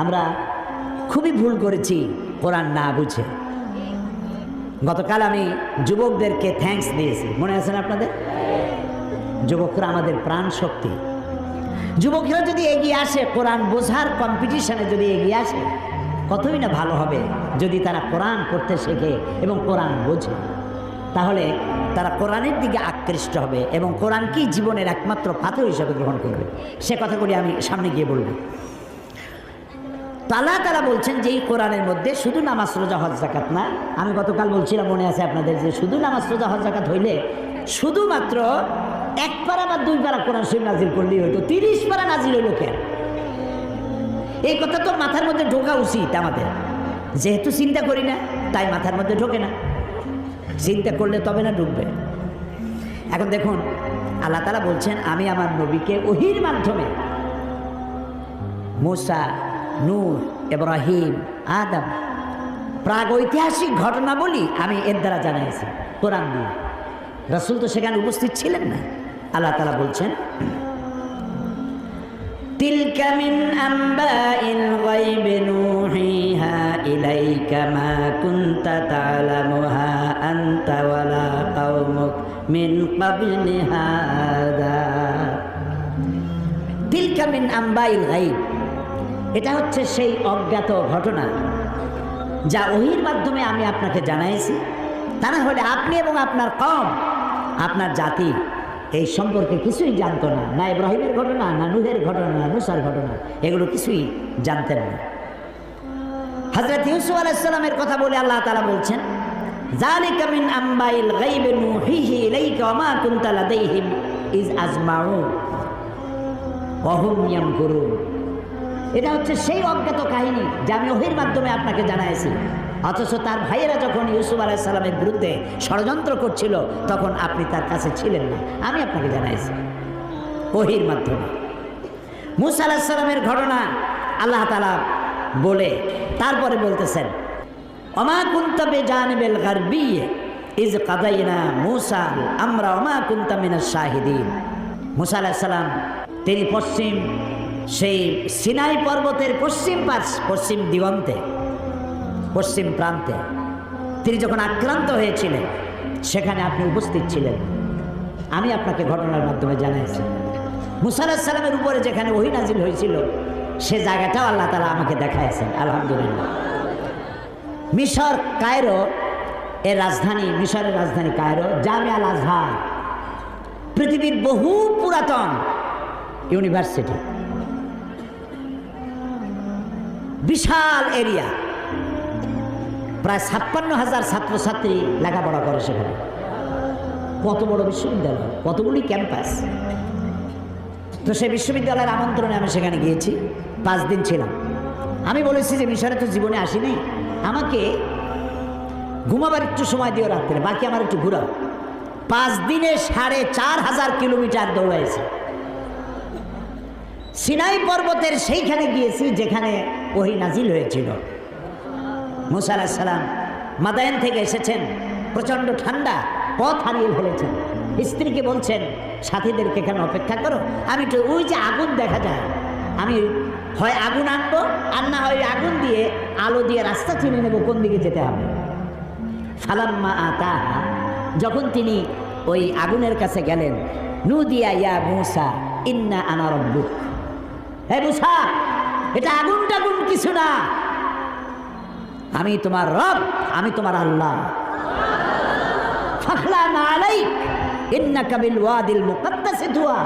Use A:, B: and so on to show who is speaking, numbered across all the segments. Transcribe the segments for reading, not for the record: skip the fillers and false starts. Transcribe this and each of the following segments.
A: আমরা খুবই ভুল করেছি কোরআন না বুঝে। গতকাল আমি যুবকদেরকে থ্যাঙ্কস দিয়েছি, মনে আছে না আপনাদের? যুবকরা আমাদের প্রাণ শক্তি। যুবকরা যদি এগিয়ে আসে, কোরআন বোঝার কম্পিটিশনে যদি এগিয়ে আসে, কতই না ভালো হবে যদি তারা কোরআন পড়তে শেখে এবং কোরআন বোঝে। তাহলে তারা কোরআনের দিকে আকৃষ্ট হবে এবং কোরআনকেই জীবনের একমাত্র পাথর হিসাবে গ্রহণ করবে। সে কথাগুলি আমি সামনে গিয়ে বলবো। তারা বলছেন যে এই কোরআনের মধ্যে শুধু নামাজ রোজা হজ যাকাত না। আমি গতকাল বলছিলাম, মনে আছে আপনাদের, যে শুধু নামাজ রোজা হজ যাকাত হইলে শুধুমাত্র 1 পারা বা 2 পারা কোরআন শরীফ নাজিল করলেই হইতো, 30 পারা নাজিল হইল কেন? এই কথা তো মাথার মধ্যে ঢোকা উচিত আমাদের। যেহেতু চিন্তা করি না তাই মাথার মধ্যে ঢোকে না, চিন্তা করলে তবে না ঢুকবে। এখন দেখুন, আল্লাহ তাআলা বলছেন, আমি আমার নবীকে ওহীর মাধ্যমে মূসা, নূহ, ইব্রাহিম, আদম প্রাগৈতিহাসিক ঘটনাবলী আমি এর দ্বারা জানাইছি কোরআন দিয়ে। রাসূল তো সেখানে উপস্থিত ছিলেন না। আল্লাহ তাআলা বলছেন, তিলকা মিন আম্বাইল গায়বি নূহিহা ইলাইকা মা কুনতা তা'লামুহা আনতা ওয়ালা কাওমুক মিন ক্বাবলি হাদা। তিলকা মিন আম্বাইল গায়ব, এটা হচ্ছে সেই অজ্ঞাত ঘটনা যা ওহীর মাধ্যমে আমি আপনাকে জানাইছি। তা না হলে আপনি এবং আপনার কওম, আপনার জাতি এই সম্পর্কে কিছুই জানতো না। না ইব্রাহিমের ঘটনা, না নূহের ঘটনা, না মূসার ঘটনা, এগুলো কিছুই জানতেন না। হযরত ইউসুফ আলাইহিস সালামের কথা বলে আল্লাহ তাআলা বলছেন, যালিকা মিন আম্বাইল গায়বি নূহিহি ইলাইকা ওয়া মা কুনতা লাদাইহিম ইজ আজমাউ ওয়া হুম ইয়ামকুরুন। এটা হচ্ছে সেই অজ্ঞাত কাহিনী যা আমি ওহীর মাধ্যমে আপনাকে জানাইছি। অথচ তার ভাইয়েরা যখন ইউসুফ আলাইহিস সালামের বিরুদ্ধে ষড়যন্ত্র করছিল, তখন আপনি তার কাছে ছিলেন না। আমি আপনাকে জানাইছি ওহীর মাধ্যমে। মূসা আলাইহিস সালামের ঘটনা আল্লাহ তাআলা বলে তারপরে বলতেছেন, ওমা কুনতা বিজানিবিল গারবি ইজ কাদাইনা মূসা আমরা ওমা কুনতা মিনাশ শাহিদিন। মূসা আলাইহিস সালাম তিনি পশ্চিম, সেই সিনাই পর্বতের পশ্চিম দিগন্তে, পশ্চিম প্রান্তে তিনি যখন আক্রান্ত হয়েছিলেন, সেখানে আপনি উপস্থিত ছিলেন। আমি আপনাকে ঘটনার মাধ্যমে জানাইছি। মূসা আলাইহিস সালামের উপরে যেখানে ওহী নাজিল হয়েছিল, সে জায়গাটাও আল্লাহ তাআলা আমাকে দেখাইছেন। আলহামদুলিল্লাহ। মিশর কায়রো এর রাজধানী, মিশরের রাজধানী কায়রো, জামিয়া আল আজহার পৃথিবীর বহু পুরাতন ইউনিভার্সিটি, বিশাল এরিয়া, প্রায় 56,000 ছাত্রছাত্রী লেখাপড়া করে সেখানে। কত বড় বিশ্ববিদ্যালয়, কতগুলি ক্যাম্পাস। তো সেই বিশ্ববিদ্যালয়ের আমন্ত্রণে আমি সেখানে গিয়েছি, 5 দিন ছিলাম। আমি বলেছি যে মিশরে তো জীবনে আসিনি, আমাকে ঘুমাবার একটু সময় দিও রাত্রে, বাকি আমার একটু ঘুরাও। 5 দিনে 4,500 কিলোমিটার দৌড়াইছি। সিনাই পর্বতের সেইখানে গিয়েছি যেখানে ওহী নাজিল হয়েছিল। মূসা আলাইহিস সালাম মাদায়েন থেকে এসেছেন, প্রচণ্ড ঠান্ডা, পথ হারিয়ে ফেলেছেন। স্ত্রীকে বলছেন, সাথীদেরকে এখানে অপেক্ষা করো, আমি তো ওই যে আগুন দেখা যায়, আমি হয় আগুন আনবো, আর না হয় আগুন দিয়ে আলো দিয়ে রাস্তা চিনে নেব কোন দিকে যেতে হবে। ফালাম্মা আতাহা, যখন তিনি ওই আগুনের কাছে গেলেন, নুদিয়া ইয়া মূসা ইন্না আনা রাব্বুক। হে মূসা, এটা আগুন টাগুন কিছু না, আমি তোমার রব, আমি তোমার আল্লাহ। ফাখলানা আলাইক ইন্নাকা বিল ওয়াদিল মুকাদ্দাসি তুয়া।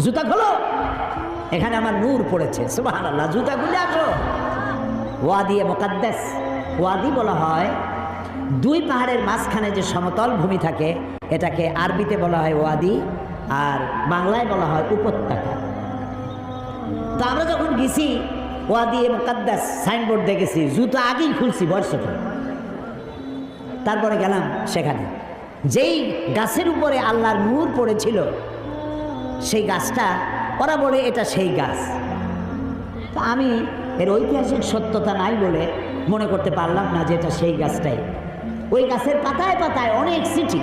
A: জুতা খোলো, এখানে আমার নূর পড়েছে। সুবহানাল্লাহ। জুতা খুলে আসো। ওয়াদি মুকাদ্দাস, ওয়াদি বলা হয় 2 পাহাড়ের মাঝখানে যে সমতল ভূমি থাকে, এটাকে আরবিতে বলা হয় ওয়াদি, আর বাংলায় বলা হয় উপত্যকা। তো আমরা যখন গেছি, ওয়াদি মুকাদ্দাস সাইনবোর্ড দেখেছি, জুতা আগেই খুলছি বর্ষটা। তারপরে গেলাম সেখানে, যেই গাছের উপরে আল্লাহর নূর পড়েছিল, সেই গাছটা, ওরা বলে এটা সেই গাছ। তা আমি এর ঐতিহাসিক সত্যতা নাই বলে মনে করতে পারলাম না যে এটা সেই গাছটাই। ওই গাছের পাতায় পাতায় অনেক চিঠি।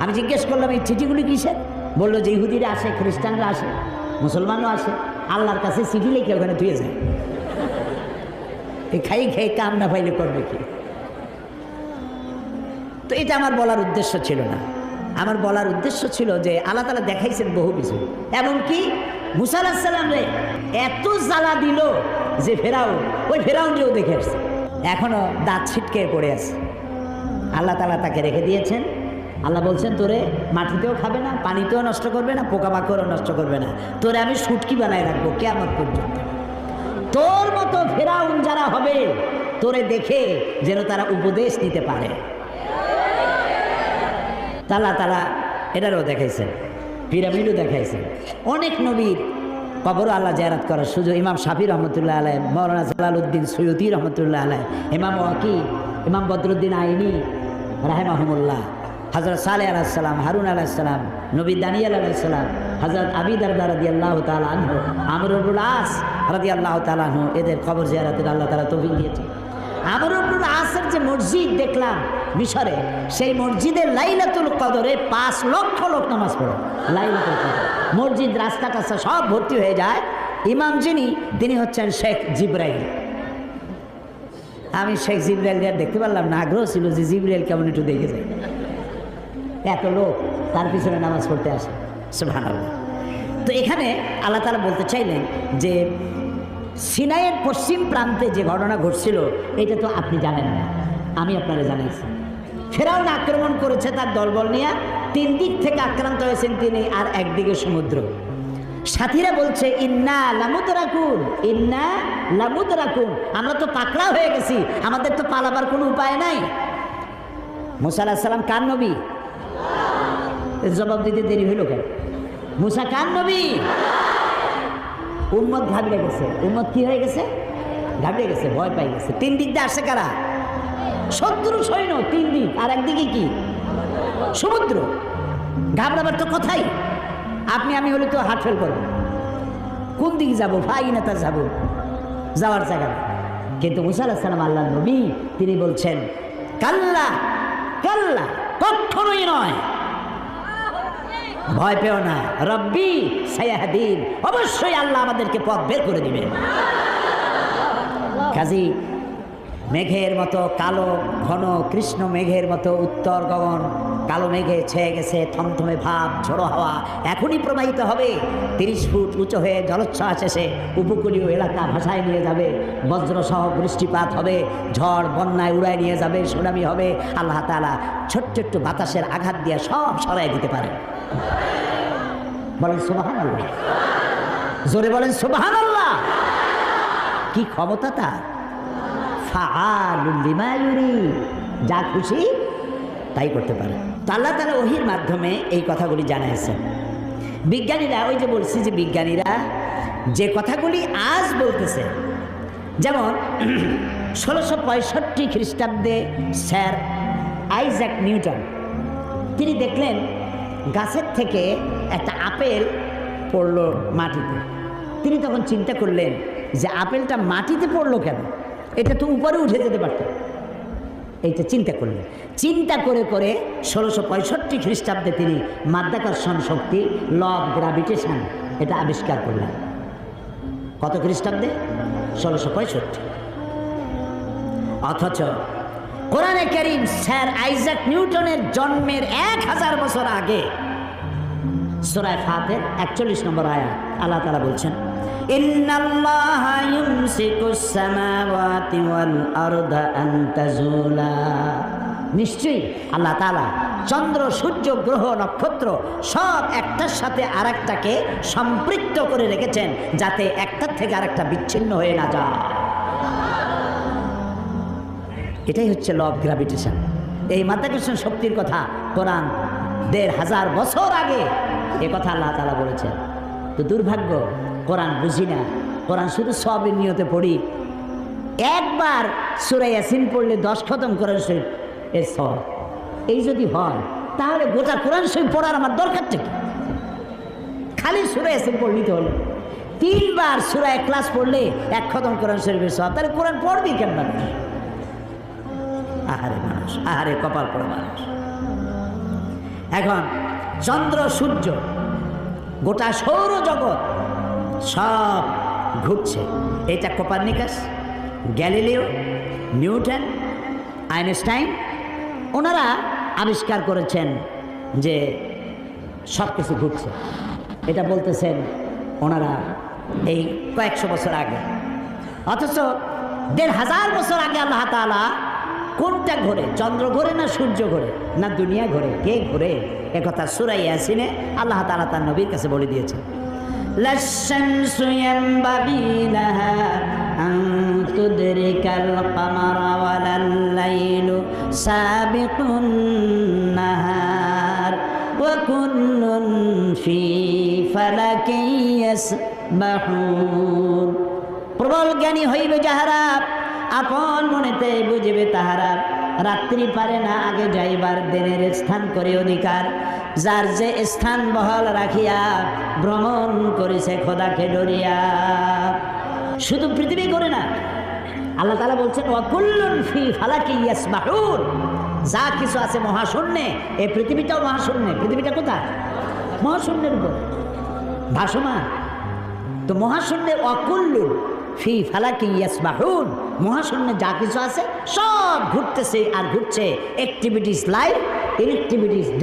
A: আমি জিজ্ঞেস করলাম, এই চিঠিগুলি কিসের? বললো যে ইহুদিরা আসে, খ্রিস্টানরা আসে, মুসলমানও আসে, আল্লাহর কাছে চিঠি লিখে ওখানে ধুয়ে যায়। এই খাই খেয়ে কাম না পাইলে করবে কি? তো এটা আমার বলার উদ্দেশ্য ছিল না। আমার বলার উদ্দেশ্য ছিল যে আল্লাহ তাআলা দেখাইছেন বহু কিছু, এমনকি মুসা আলাইহিস সালাম রে এত জ্বালা দিল যে ওই ফেরাউনকেও দেখে আসছে, এখনো দাঁত ছিটকে পড়ে আছে। আল্লাহ তাআলা তাকে রেখে দিয়েছেন। আল্লাহ বলছেন, তোরে মাটিতেও খাবে না, পানিতেও নষ্ট করবে না, পোকামাকড়ও নষ্ট করবে না, তোরে আমি শুটকি বানায় রাখবো কিয়ামত পর্যন্ত। তোর মতো ফেরাউন যারা হবে তোরে দেখে যেন তারা উপদেশ নিতে পারে। আল্লাহ তাআলা এটারও দেখাইছেন, পিরামিডও দেখাইছেন। অনেক নবীর কবর আল্লাহ জিয়ারত করার সুযোগ ইমাম শাফি রহমতুল্লাহ আলাইহি, মাওলানা জালালউদ্দিন সৈয়দী রহমতুল্লাহ আলাইহি, ইমাম ওয়াকি, ইমাম বদরুদ্দিন আইনি রাহিমাহুমুল্লাহ, হযরত সালেহ আলাইহিস সালাম, হারুন আলাইহিস সালাম, নবী দানিয়েল আলাইহিস সালাম, হযরত আবি দারদা রাদিয়াল্লাহু তাআলা আনহু, আমর ইবনুল আস রাদিয়াল্লাহু তাআলা আনহু, এদের কবর জিয়ারতের আল্লাহ তাআলা তৌফিক দিয়েছেন। আমর ইবনুল আসের যে মসজিদ দেখলাম মিশরে, সেই মসজিদের লাইলাতুল কদরে 5 লক্ষ লোক নামাজ পড়ে। লাইলাতুল কদর মসজিদ রাস্তা টাস্তা সব ভর্তি হয়ে যায়। ইমাম যিনি তিনি হচ্ছেন শেখ জিব্রাইল। আমি শেখ জিব্রাইলকে দেখতে পারলাম না, আগ্রহ ছিল যে জিব্রাইল কেমন একটু দেখে যায়। এত লোক তার পিছনে নামাজ পড়তে আসে, সুবহানাল্লাহ। তো এখানে আল্লাহ তাআলা বলতে চাইলেন যে সিনাইয়ের পশ্চিম প্রান্তে যে ঘটনা ঘটছিল এটা তো আপনি জানেন না, আমি আপনারা জানাইছি। ফেরাউন আক্রমণ করেছে তার দলবল নিয়ে, 3 দিক থেকে আক্রান্ত হয়েছেন তিনি, আর একদিকে সমুদ্র। সাথীরা বলছে ইন্না লামুদরাকুন, ইন্না লামুদরাকুন, আমরা তো পাকড়াও হয়ে গেছি, আমাদের তো পালাবার কোনো উপায় নাই। মুসা আলাইহিস সালাম কার নবী? জবাব দিতে দেরি হইল কেন? মুসা কার নবী? উম্মত ঘাবড়ে গেছে। উম্মত কি হয়ে গেছে? ঘাবড়ে গেছে, ভয় পাই গেছে। 3 দিক দিয়ে আসছে কারা? শত্রু সৈন্য 3 দিক, আর একদিকে কি? সমুদ্র। ঘাবড়াবার তো কথাই, আপনি আমি হলে তো হার্ট ফেল করবো, কোন দিকে যাবো? ভাই না তা যাবো, যাওয়ার জায়গা। কিন্তু মুসা আলাইহিস সালাম আল্লাহর নবী, তিনি বলছেন কাল্লা কাল্লা, কখনোই নয়, ভয় পেও না, রব্বি সায়াহদিন, অবশ্যই আল্লাহ আমাদেরকে পথ বের করে দিবেন। কাজী মেঘের মতো কালো ঘন কৃষ্ণ মেঘের মতো উত্তর গগন কালো মেঘে ছেয়ে গেছে, থমথমে ভাব, ঝোড়ো হাওয়া এখনই প্রবাহিত হবে। 30 ফুট উঁচু হয়ে জলোচ্ছ্বাস এসে উপকূলীয় এলাকা ভাসায় নিয়ে যাবে, বজ্রসহ বৃষ্টিপাত হবে, ঝড় বন্যায় উড়ায় নিয়ে যাবে, সুনামি হবে। আল্লাহ তাআলা ছোট্ট একটু বাতাসের আঘাত দিয়ে সব সরাই দিতে পারে। বলেন সুবহানাল্লাহ, জোরে বলেন সুবহানাল্লাহ। কি ক্ষমতা তার! ফাআলুল লিমা ইউরিদ, যা খুশি তাই করতে পারে। তো আল্লাহ তাআলা ওহীর মাধ্যমে এই কথাগুলি জানাইছেন। বিজ্ঞানীরা, ওই যে বলছি যে বিজ্ঞানীরা যে কথাগুলি আজ বলতেছে, যেমন 1665 খ্রিস্টাব্দে স্যার আইজ্যাক নিউটন তিনি দেখলেন গাছের থেকে একটা আপেল পড়লো মাটিতে। তিনি তখন চিন্তা করলেন যে আপেলটা মাটিতে পড়লো কেন, এটা তো উপরে উঠে যেতে পারত। এইটা চিন্তা করলেন। চিন্তা করে করে 1665 খ্রিস্টাব্দে তিনি মাধ্যাকর্ষণ শক্তি, ল অফ গ্র্যাভিটেশন, এটা আবিষ্কার করলেন। কত খ্রিস্টাব্দে? 1665। অথচ কোরআনে কারীম স্যার আইজ্যাক নিউটনের জন্মের 1000 বছর আগে সূরা ফাতির 41 নম্বর আয়াত আল্লাহ তাআলা বলছেন, ইন্নাল্লাহা ইউমসিকুস সামাওয়াতি ওয়াল আরদা আন তাজুলা, নিশ্চয়ই আল্লাহ তাআলা চন্দ্র, সূর্য, গ্রহ, নক্ষত্র সব একটার সাথে আরেকটাকে সম্পৃক্ত করে রেখেছেন যাতে একটার থেকে আরেকটা বিচ্ছিন্ন হয়ে না যায়। এটাই হচ্ছে ল অফ গ্র্যাভিটেশন। এই মাধ্যাকর্ষণ শক্তির কথা কোরআন 1500 বছর আগে এ কথা আল্লাহ তাআলা বলেছেন। তো দুর্ভাগ্য, কোরআন বুঝি না, কোরআন শুধু সবের নিয়তে পড়ি। একবার সূরা ইয়াসিন পড়লে 10 খতম কোরআন শরীফ এর সব। এই যদি হয় তাহলে গোটা কোরআন শরীফ পড়ার আমার দরকারটা কি? খালি সূরা ইয়াসিন পড়লেই তো হলো। 3 বার সূরা ইখলাস পড়লে 1 খতম কোরআন শরীফের সব। তাহলে কোরআন পড়বি কেন মানুষ? আহারে মানুষ, আহারে কপাল পড়ে মানুষ। এখন চন্দ্র, সূর্য, গোটা সৌরজগৎ সব ঘুরছে। এটা কোপার্নিকাস, গ্যালিলিও, নিউটন, আইনস্টাইন, ওনারা আবিষ্কার করেছেন যে সব কিছু ঘুরছে। এটা বলতেছেন ওনারা এই কয়েকশো বছর আগে। অথচ ১,৫০০ বছর আগে আল্লাহ তাআলা কোনটা ঘোরে? চন্দ্র ঘোরে না সূর্য ঘোরে না দুনিয়া ঘোরে? কে ঘোরে? একথা সূরা ইয়াসিনে আল্লাহ তাআলা তার নবীর কাছে বলে দিয়েছেন। লাশ-শামসু ইয়ানবাগি লাহা আন তুদরিকাল কামারা ওয়ালাল লাইলু সাবিকুন নাহার ওয়া কুল্লুন ফি ফালাকিন ইয়াসবাহুন। প্রবল জ্ঞানী হইবে যাহারা, আপন মনেতে বুঝিবে তাহারা, রাত্রি পারে না আগে যাইবার, দিনের স্থান করে অধিকার। যার যে স্থান বহাল রাখিয়া ভ্রমণ করেছে খোদাকে ডরিয়া। শুধু পৃথিবী করে না, আল্লাহ তাআলা বলছেন ওয়াকুল্লুন ফি ফালাকি ইয়াসবাহুন। যা কিছু আছে মহাশূন্যে, এই পৃথিবীটাও মহাশূন্যে। পৃথিবীটা কোথায়? মহাশূন্যের উপর ভাসমান। তো মহাশূন্যে ওয়াকুল্লুন ফি ফালাকি ইয়াসবাহুন, মহাশূন্যে যা কিছু আছে সব ঘুরতেছে আর ঘুরছে। Activities life, inactivities death.